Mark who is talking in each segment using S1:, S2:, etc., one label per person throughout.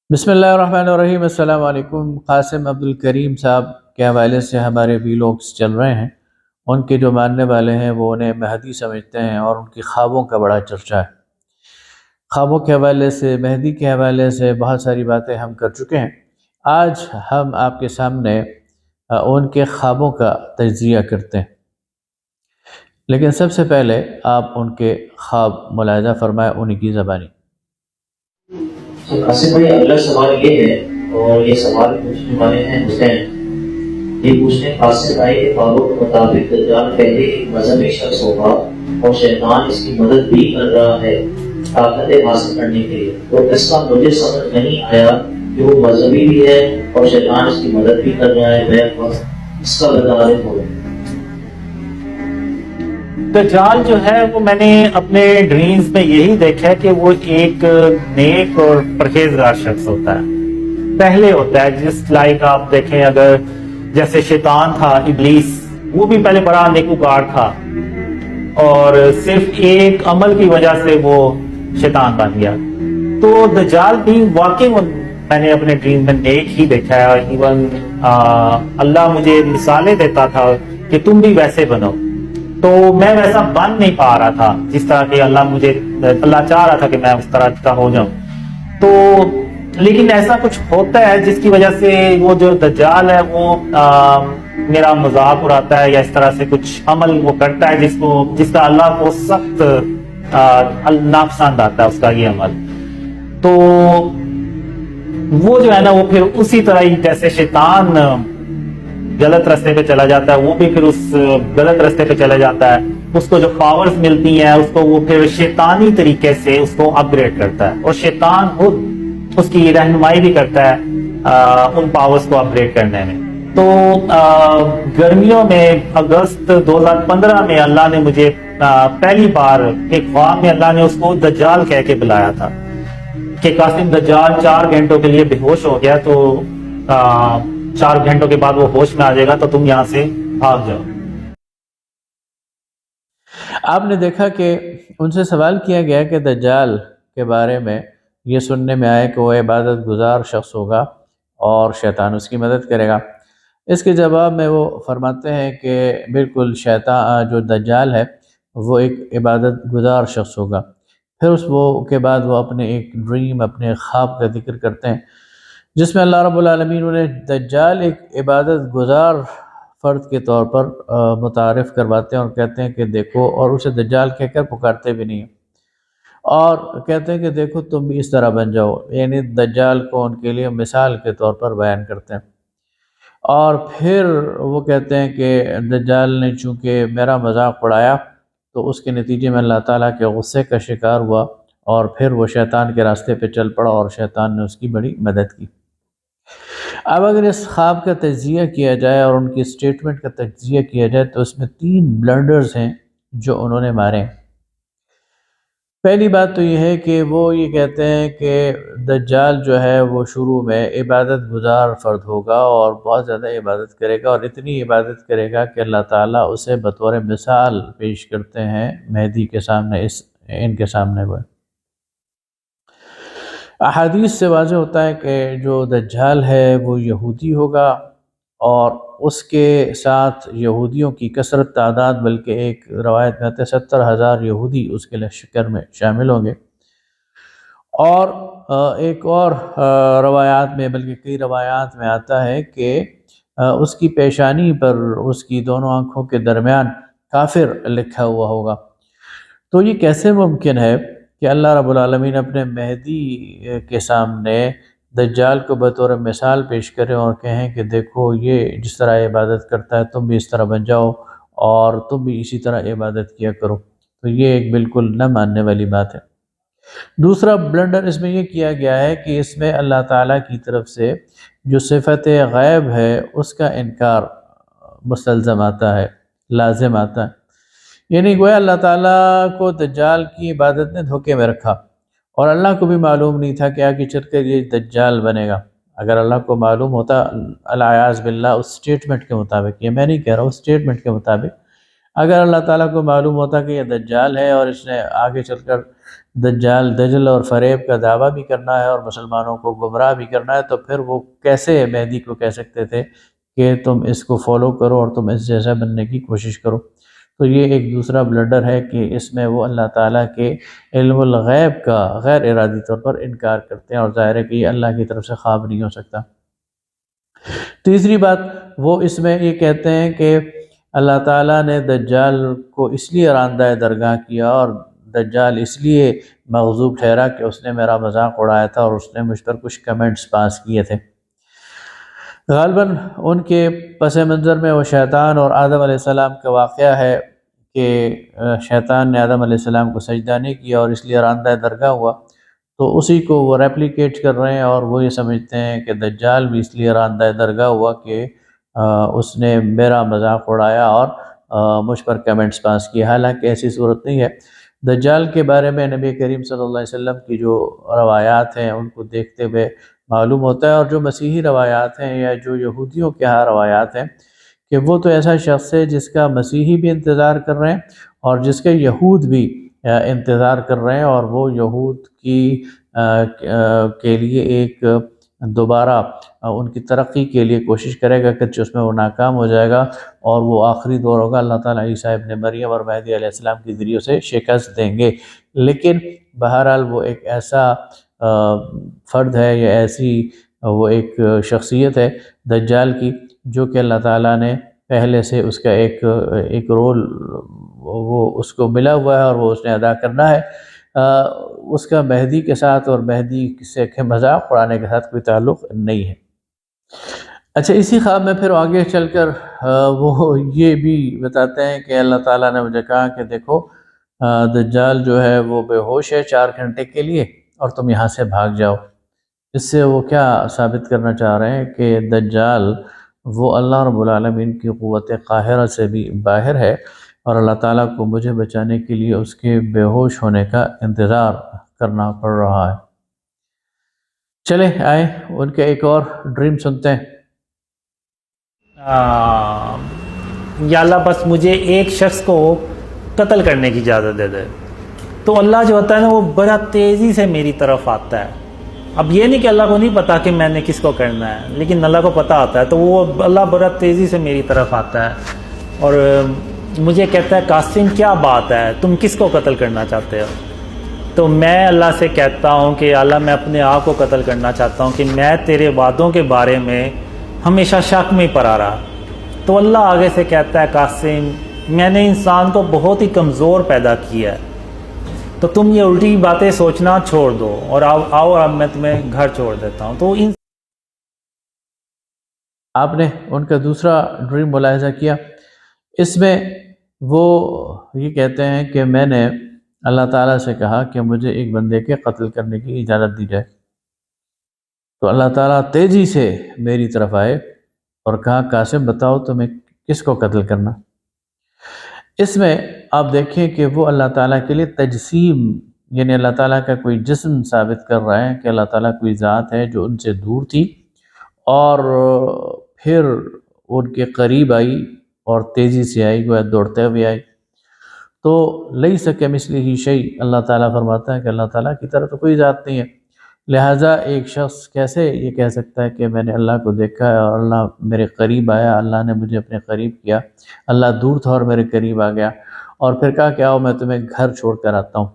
S1: بسم اللہ الرحمن الرحیم۔ السلام علیکم۔ قاسم عبدالکریم صاحب کے حوالے سے ہمارے ویلوگز چل رہے ہیں۔ ان کے جو ماننے والے ہیں وہ انہیں مہدی سمجھتے ہیں اور ان کی خوابوں کا بڑا چرچا ہے۔ خوابوں کے حوالے سے، مہدی کے حوالے سے بہت ساری باتیں ہم کر چکے ہیں۔ آج ہم آپ کے سامنے ان کے خوابوں کا تجزیہ کرتے ہیں، لیکن سب سے پہلے آپ ان کے خواب ملاحظہ فرمائیں انہی کی زبانی۔
S2: قاسم بھائی، اگلا سوال یہ ہے، اور یہ سوال پوچھنے والے ہیں حسین۔ یہ پوچھنے قاسم بھائی کے خوابوں کے مطابق دجال پہلے ایک مذہبی شخص ہوگا اور شیطان اس کی مدد بھی کر رہا ہے طاقتیں حاصل کرنے کے لیے، تو اس کا مجھے سمجھ نہیں آیا کہ وہ مذہبی بھی ہے اور شیطان اس کی مدد بھی کر رہا ہے، بیک وقت اس کا بتانے ہوگا۔
S3: دجال جو ہے وہ میں نے اپنے ڈریمز میں یہی دیکھا ہے کہ وہ ایک نیک اور پرہیزگار شخص ہوتا ہے، پہلے ہوتا ہے جس لائک آپ دیکھیں، اگر جیسے شیطان تھا ابلیس، وہ بھی پہلے بڑا نیکوکار تھا اور صرف ایک عمل کی وجہ سے وہ شیطان بن گیا۔ تو دجال بھی واقعی میں نے اپنے ڈریم میں نیک ہی دیکھا ہے، ایون اللہ مجھے مثالیں دیتا تھا کہ تم بھی ویسے بنو، تو میں ویسا بن نہیں پا رہا تھا جس طرح کہ اللہ چاہ رہا تھا کہ میں اس طرح کا ہو جاؤں۔ تو لیکن ایسا کچھ ہوتا ہے جس کی وجہ سے وہ جو دجال ہے وہ میرا مذاق اڑاتا ہے، یا اس طرح سے کچھ عمل وہ کرتا ہے جس کا اللہ کو سخت ناپسند آتا ہے اس کا یہ عمل۔ تو وہ جو ہے نا وہ پھر اسی طرح ہی جیسے شیطان غلط راستے پہ چلا جاتا ہے، وہ بھی پھر اس غلط راستے پہ چلا جاتا ہے، اس کو جو پاورز ملتی ہیں اس کو وہ پھر شیطانی طریقے سے اس کو اپ گریڈ کرتا ہے، اور شیطان خود اس کی رہنمائی بھی کرتا ہے ان پاورز کو اپ گریڈ کرنے میں۔ تو گرمیوں میں اگست 2015 میں اللہ نے مجھے پہلی بار ایک خواب میں اللہ نے اس کو دجال کہہ کے بلایا تھا کہ قاسم، دجال 4 گھنٹوں کے لیے بے ہوش ہو گیا، تو 4 گھنٹوں کے بعد وہ ہوش میں آ جائے گا، تو تم یہاں سے بھاگ جاؤ۔
S1: آپ نے دیکھا کہ ان سے سوال کیا گیا کہ دجال کے بارے میں یہ سننے میں آئے کہ وہ عبادت گزار شخص ہوگا اور شیطان اس کی مدد کرے گا۔ اس کے جواب میں وہ فرماتے ہیں کہ بالکل شیطان جو دجال ہے وہ ایک عبادت گزار شخص ہوگا۔ پھر کے بعد وہ اپنے ایک ڈریم، اپنے خواب کا ذکر کرتے ہیں جس میں اللہ رب العالمین انہیں دجال ایک عبادت گزار فرد کے طور پر متعارف کرواتے ہیں اور کہتے ہیں کہ دیکھو، اور اسے دجال کہہ کر پکارتے بھی نہیں ہیں، اور کہتے ہیں کہ دیکھو تم بھی اس طرح بن جاؤ، یعنی دجال کو ان کے لیے مثال کے طور پر بیان کرتے ہیں۔ اور پھر وہ کہتے ہیں کہ دجال نے چونکہ میرا مذاق اڑایا تو اس کے نتیجے میں اللہ تعالیٰ کے غصے کا شکار ہوا، اور پھر وہ شیطان کے راستے پہ چل پڑا اور شیطان نے اس کی بڑی مدد کی۔ اب اگر اس خواب کا تجزیہ کیا جائے اور ان کی سٹیٹمنٹ کا تجزیہ کیا جائے تو اس میں 3 بلنڈرز ہیں جو انہوں نے مارے ہیں۔ پہلی بات تو یہ ہے کہ وہ یہ کہتے ہیں کہ دجال جو ہے وہ شروع میں عبادت گزار فرد ہوگا اور بہت زیادہ عبادت کرے گا، اور اتنی عبادت کرے گا کہ اللہ تعالیٰ اسے بطور مثال پیش کرتے ہیں مہدی کے سامنے، ان کے سامنے وہ احادیث سے واضح ہوتا ہے کہ جو دجال ہے وہ یہودی ہوگا، اور اس کے ساتھ یہودیوں کی کثرت تعداد، بلکہ ایک روایت میں آتا ہے 70,000 یہودی اس کے لشکر میں شامل ہوں گے، اور ایک اور روایات میں، بلکہ کئی روایات میں آتا ہے کہ اس کی پیشانی پر، اس کی دونوں آنکھوں کے درمیان کافر لکھا ہوا ہوگا۔ تو یہ کیسے ممکن ہے کہ اللہ رب العالمین اپنے مہدی کے سامنے دجال کو بطور مثال پیش کریں اور کہیں کہ دیکھو یہ جس طرح عبادت کرتا ہے تم بھی اس طرح بن جاؤ اور تم بھی اسی طرح عبادت کیا کرو؟ تو یہ ایک بالکل نہ ماننے والی بات ہے۔ دوسرا بلنڈر اس میں یہ کیا گیا ہے کہ اس میں اللہ تعالیٰ کی طرف سے جو صفت غیب ہے اس کا انکار مستلزم آتا ہے، لازم آتا ہے، یعنی گویا اللہ تعالیٰ کو دجال کی عبادت نے دھوکے میں رکھا، اور اللہ کو بھی معلوم نہیں تھا کہ آگے چل کر یہ دجال بنے گا۔ اگر اللہ کو معلوم ہوتا، العیاذ باللہ، اس سٹیٹمنٹ کے مطابق، یہ میں نہیں کہہ رہا ہوں، اس سٹیٹمنٹ کے مطابق اگر اللہ تعالیٰ کو معلوم ہوتا کہ یہ دجال ہے اور اس نے آگے چل کر دجال دجل اور فریب کا دعویٰ بھی کرنا ہے اور مسلمانوں کو گمراہ بھی کرنا ہے، تو پھر وہ کیسے مہدی کو کہہ سکتے تھے کہ تم اس کو فالو کرو اور تم اس جیسا بننے کی کوشش کرو؟ تو یہ ایک دوسرا بلڈر ہے کہ اس میں وہ اللہ تعالیٰ کے علم الغیب کا غیر ارادی طور پر انکار کرتے ہیں، اور ظاہر ہے کہ یہ اللہ کی طرف سے خواب نہیں ہو سکتا۔ تیسری بات، وہ اس میں یہ کہتے ہیں کہ اللہ تعالیٰ نے دجال کو اس لیے راندہ درگاہ کیا اور دجال اس لیے مغضوب ٹھہرا کہ اس نے میرا مذاق اڑایا تھا اور اس نے مجھ پر کچھ کمنٹس پاس کیے تھے۔ غالباً ان کے پس منظر میں وہ شیطان اور آدم علیہ السلام کا واقعہ ہے کہ شیطان نے آدم علیہ السلام کو سجدہ نہیں کیا اور اس لیے راندہ درگاہ ہوا، تو اسی کو وہ ریپلیکیٹ کر رہے ہیں، اور وہ یہ سمجھتے ہیں کہ دجال بھی اس لیے راندہ درگاہ ہوا کہ اس نے میرا مذاق اڑایا اور مجھ پر کمنٹس پاس کیے۔ حالانکہ ایسی صورت نہیں ہے۔ دجال کے بارے میں نبی کریم صلی اللہ علیہ وسلم کی جو روایات ہیں ان کو دیکھتے ہوئے معلوم ہوتا ہے، اور جو مسیحی روایات ہیں یا جو یہودیوں کے ہاں روایات ہیں، کہ وہ تو ایسا شخص ہے جس کا مسیحی بھی انتظار کر رہے ہیں اور جس کے یہود بھی انتظار کر رہے ہیں، اور وہ یہود کے لیے ایک دوبارہ ان کی ترقی کے لیے کوشش کرے گا کہ اس میں وہ ناکام ہو جائے گا، اور وہ آخری دور ہوگا، اللہ تعالیٰ عیسیٰ ابن مریم اور مہدی علیہ السلام کے ذریعے سے شکست دیں گے۔ لیکن بہرحال وہ ایک ایسا فرد ہے یا ایسی وہ ایک شخصیت ہے دجال کی، جو کہ اللہ تعالیٰ نے پہلے سے اس کا ایک رول وہ اس کو ملا ہوا ہے اور وہ اس نے ادا کرنا ہے۔ اس کا مہدی کے ساتھ اور مہدی سے مذاق اڑانے کے ساتھ کوئی تعلق نہیں ہے۔ اچھا، اسی خواب میں پھر آگے چل کر وہ یہ بھی بتاتے ہیں کہ اللہ تعالیٰ نے مجھے کہا کہ دیکھو دجال جو ہے وہ بے ہوش ہے 4 گھنٹے کے لیے، اور تم یہاں سے بھاگ جاؤ۔ اس سے وہ کیا ثابت کرنا چاہ رہے ہیں کہ دجال وہ اللہ رب العالمین کی قوت قاہرہ سے بھی باہر ہے، اور اللہ تعالیٰ کو مجھے بچانے کے لیے اس کے بے ہوش ہونے کا انتظار کرنا پڑ رہا ہے۔ چلے آئیں ان کے ایک اور ڈریم سنتے ہیں۔
S3: یا اللہ بس مجھے ایک شخص کو قتل کرنے کی اجازت دے دے۔ تو اللہ جو ہوتا ہے نا وہ بڑا تیزی سے میری طرف آتا ہے۔ اب یہ نہیں کہ اللہ کو نہیں پتا کہ میں نے کس کو کرنا ہے، لیکن اللہ کو پتا ہوتا ہے، تو وہ اللہ بڑا تیزی سے میری طرف آتا ہے اور مجھے کہتا ہے قاسم کیا بات ہے، تم کس کو قتل کرنا چاہتے ہو؟ تو میں اللہ سے کہتا ہوں کہ اللہ میں اپنے آپ کو قتل کرنا چاہتا ہوں کہ میں تیرے وعدوں کے بارے میں ہمیشہ شک میں پڑا رہا۔ تو اللہ آگے سے کہتا ہے قاسم میں نے انسان کو بہت ہی کمزور پیدا کیا ہے، تو تم یہ الٹی باتیں سوچنا چھوڑ دو اور آؤ اب میں تمہیں گھر چھوڑ دیتا ہوں۔ تو
S1: آپ نے ان کا دوسرا ڈریم ملاحظہ کیا، اس میں وہ یہ کہتے ہیں کہ میں نے اللہ تعالیٰ سے کہا کہ مجھے ایک بندے کے قتل کرنے کی اجازت دی جائے، تو اللہ تعالیٰ تیزی سے میری طرف آئے اور کہا قاسم بتاؤ تمہیں کس کو قتل کرنا۔ اس میں آپ دیکھیں کہ وہ اللہ تعالیٰ کے لیے تجسیم، یعنی اللہ تعالیٰ کا کوئی جسم ثابت کر رہے ہیں کہ اللہ تعالیٰ کوئی ذات ہے جو ان سے دور تھی اور پھر ان کے قریب آئی اور تیزی سے آئی، گویا دوڑتے ہوئے آئی۔ تو لیس کمثلہ شیء، اللہ تعالیٰ فرماتا ہے کہ اللہ تعالیٰ کی طرح تو کوئی ذات نہیں ہے، لہٰذا ایک شخص کیسے یہ کہہ سکتا ہے کہ میں نے اللہ کو دیکھا ہے اور اللہ میرے قریب آیا، اللہ نے مجھے اپنے قریب کیا، اللہ دور تھا اور میرے قریب آ گیا اور پھر کہا کہ آؤ میں تمہیں گھر چھوڑ کر آتا ہوں۔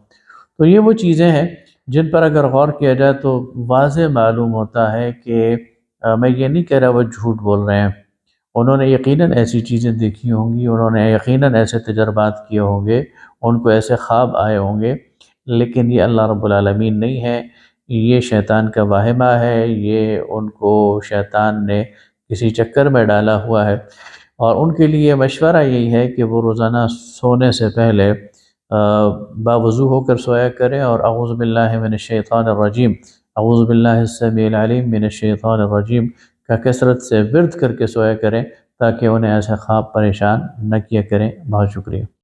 S1: تو یہ وہ چیزیں ہیں جن پر اگر غور کیا جائے تو واضح معلوم ہوتا ہے کہ میں یہ نہیں کہہ رہا وہ جھوٹ بول رہے ہیں، انہوں نے یقیناً ایسی چیزیں دیکھی ہوں گی، انہوں نے یقیناً ایسے تجربات کیے ہوں گے، ان کو ایسے خواب آئے ہوں گے، لیکن یہ اللہ رب العالمین نہیں ہے، یہ شیطان کا واہمہ ہے، یہ ان کو شیطان نے کسی چکر میں ڈالا ہوا ہے۔ اور ان کے لیے مشورہ یہی ہے کہ وہ روزانہ سونے سے پہلے باوضو ہو کر سویا کریں اور اعوذ باللہ من الشیطان الرجیم، اعوذ باللہ السمیع العلیم من الشیطان الرجیم کا کثرت سے ورد کر کے سویا کریں تاکہ انہیں ایسے خواب پریشان نہ کیا کریں۔ بہت شکریہ۔